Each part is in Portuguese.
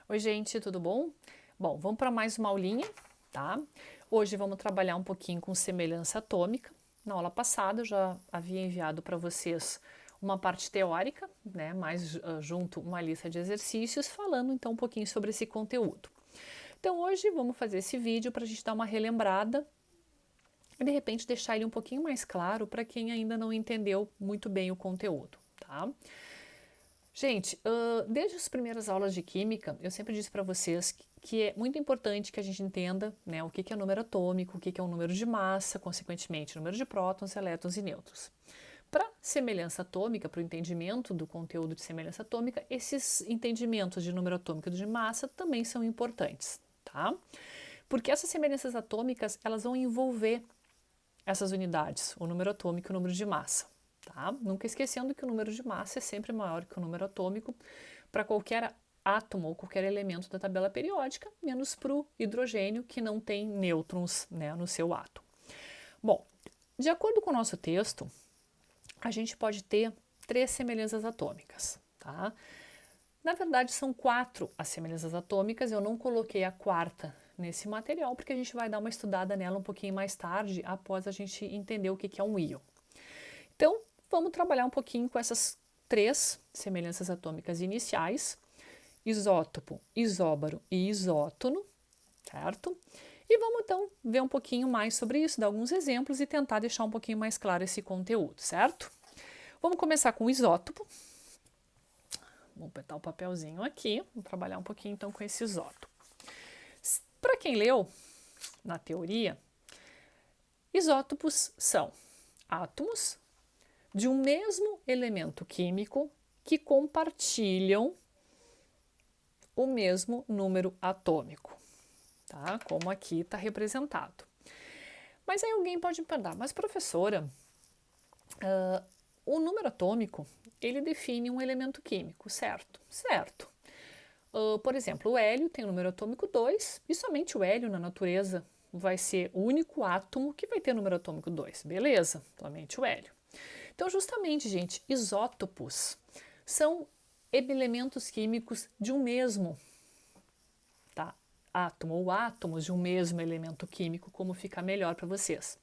Oi, gente, tudo bom? Bom, vamos para mais uma aulinha, tá? Hoje vamos trabalhar um pouquinho com semelhança atômica. Na aula passada eu já havia enviado para vocês uma parte teórica, né? Mais junto uma lista de exercícios, falando então um pouquinho sobre esse conteúdo. Então hoje vamos fazer esse vídeo para a gente dar uma relembrada e de repente deixar ele um pouquinho mais claro para quem ainda não entendeu muito bem o conteúdo, tá? Gente, desde as primeiras aulas de química, eu sempre disse para vocês que é muito importante que a gente entenda, né, o que é número atômico, o que é um número de massa, consequentemente, número de prótons, elétrons e nêutrons. Para semelhança atômica, para o entendimento do conteúdo de semelhança atômica, esses entendimentos de número atômico e de massa também são importantes, tá? Porque essas semelhanças atômicas, elas vão envolver essas unidades, o número atômico e o número de massa. Tá? Nunca esquecendo que o número de massa é sempre maior que o número atômico para qualquer átomo ou qualquer elemento da tabela periódica, menos para o hidrogênio, que não tem nêutrons, né, no seu átomo. Bom, de acordo com o nosso texto, a gente pode ter 3 semelhanças atômicas. Tá? Na verdade, são 4 as semelhanças atômicas, eu não coloquei a quarta nesse material, porque a gente vai dar uma estudada nela um pouquinho mais tarde, após a gente entender o que é um íon. Então, vamos trabalhar um pouquinho com essas 3 semelhanças atômicas iniciais, isótopo, isóbaro e isótono, certo? E vamos então ver um pouquinho mais sobre isso, dar alguns exemplos e tentar deixar um pouquinho mais claro esse conteúdo, certo? Vamos começar com o isótopo. Vou apertar o papelzinho aqui, vamos trabalhar um pouquinho então com esse isótopo. Para quem leu na teoria, isótopos são átomos de um mesmo elemento químico que compartilham o mesmo número atômico, tá? Como aqui está representado. Mas aí alguém pode me perguntar, mas professora, o número atômico, ele define um elemento químico, certo? Certo. Por exemplo, o hélio tem o número atômico 2 e somente o hélio na natureza vai ser o único átomo que vai ter número atômico 2, beleza? Somente o hélio. Então, justamente, gente, isótopos são elementos químicos de um mesmo átomo ou átomos de um mesmo elemento químico, como fica melhor para vocês.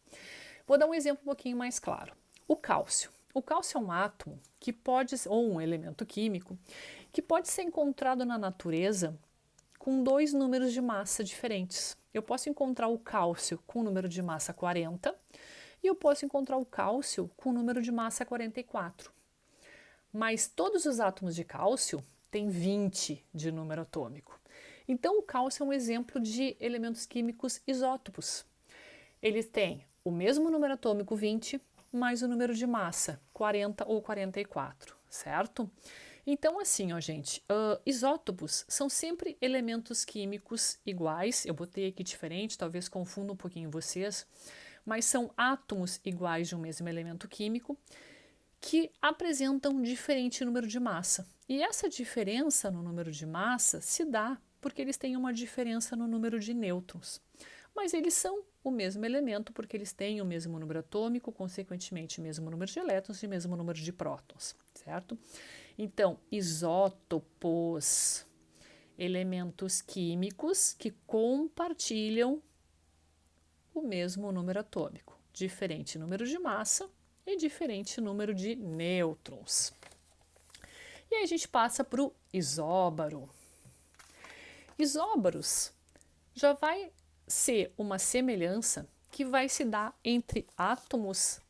Vou dar um exemplo um pouquinho mais claro. O cálcio. O cálcio é um átomo que pode, ou um elemento químico, que pode ser encontrado na natureza com 2 números de massa diferentes. Eu posso encontrar o cálcio com o número de massa 40 e eu posso encontrar o cálcio com o número de massa 44. Mas todos os átomos de cálcio têm 20 de número atômico. Então, o cálcio é um exemplo de elementos químicos isótopos. Eles têm o mesmo número atômico 20, mais o número de massa 40 ou 44, certo? Então, assim, ó, gente, isótopos são sempre elementos químicos iguais. Eu botei aqui diferente, talvez confunda um pouquinho vocês, mas são átomos iguais de um mesmo elemento químico que apresentam diferente número de massa. E essa diferença no número de massa se dá porque eles têm uma diferença no número de nêutrons. Mas eles são o mesmo elemento porque eles têm o mesmo número atômico, consequentemente o mesmo número de elétrons e o mesmo número de prótons, certo? Então, isótopos, elementos químicos que compartilham o mesmo número atômico, diferente número de massa e diferente número de nêutrons. E aí a gente passa para o isóbaro. Isóbaros já vai ser uma semelhança que vai se dar entre átomos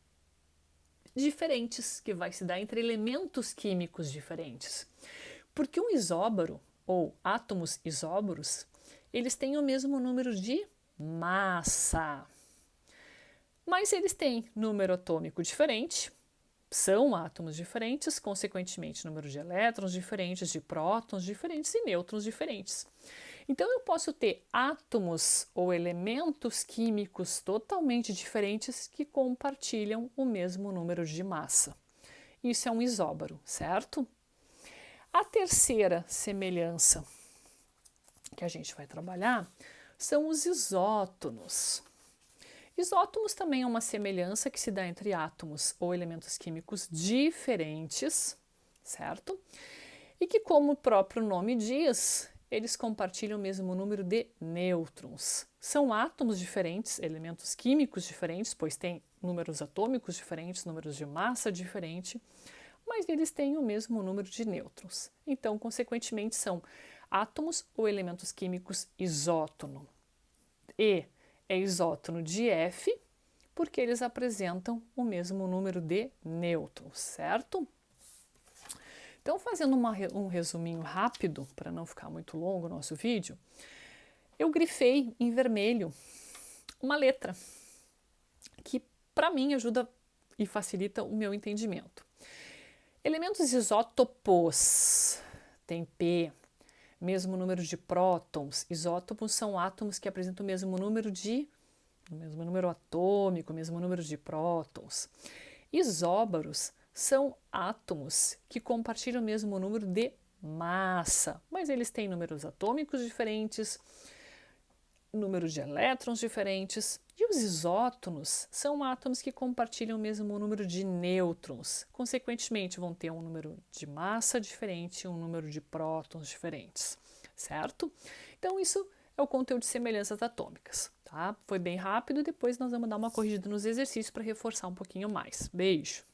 diferentes, que vai se dar entre elementos químicos diferentes. Porque um isóbaro, ou átomos isóbaros, eles têm o mesmo número de massa. Mas eles têm número atômico diferente, são átomos diferentes, consequentemente número de elétrons diferentes, de prótons diferentes e nêutrons diferentes. Então eu posso ter átomos ou elementos químicos totalmente diferentes que compartilham o mesmo número de massa. Isso é um isóbaro, certo? A terceira semelhança que a gente vai trabalhar são os isótonos. Isótomos também é uma semelhança que se dá entre átomos ou elementos químicos diferentes, certo? E que, como o próprio nome diz, eles compartilham o mesmo número de nêutrons. São átomos diferentes, elementos químicos diferentes, pois têm números atômicos diferentes, números de massa diferente, mas eles têm o mesmo número de nêutrons. Então, consequentemente, são átomos ou elementos químicos isótono. E é isótono de F, porque eles apresentam o mesmo número de nêutrons, certo? Então, fazendo um resuminho rápido, para não ficar muito longo o nosso vídeo, eu grifei em vermelho uma letra que, para mim, ajuda e facilita o meu entendimento. Elementos isótopos tem P, mesmo número de prótons. Isótopos são átomos que apresentam o mesmo número atômico, o mesmo número de prótons. Isóbaros são átomos que compartilham o mesmo número de massa, mas eles têm números atômicos diferentes, números de elétrons diferentes. E os isótonos são átomos que compartilham o mesmo número de nêutrons. Consequentemente, vão ter um número de massa diferente e um número de prótons diferentes, certo? Então, isso é o conteúdo de semelhanças atômicas, tá? Foi bem rápido, depois nós vamos dar uma corrigida nos exercícios para reforçar um pouquinho mais. Beijo!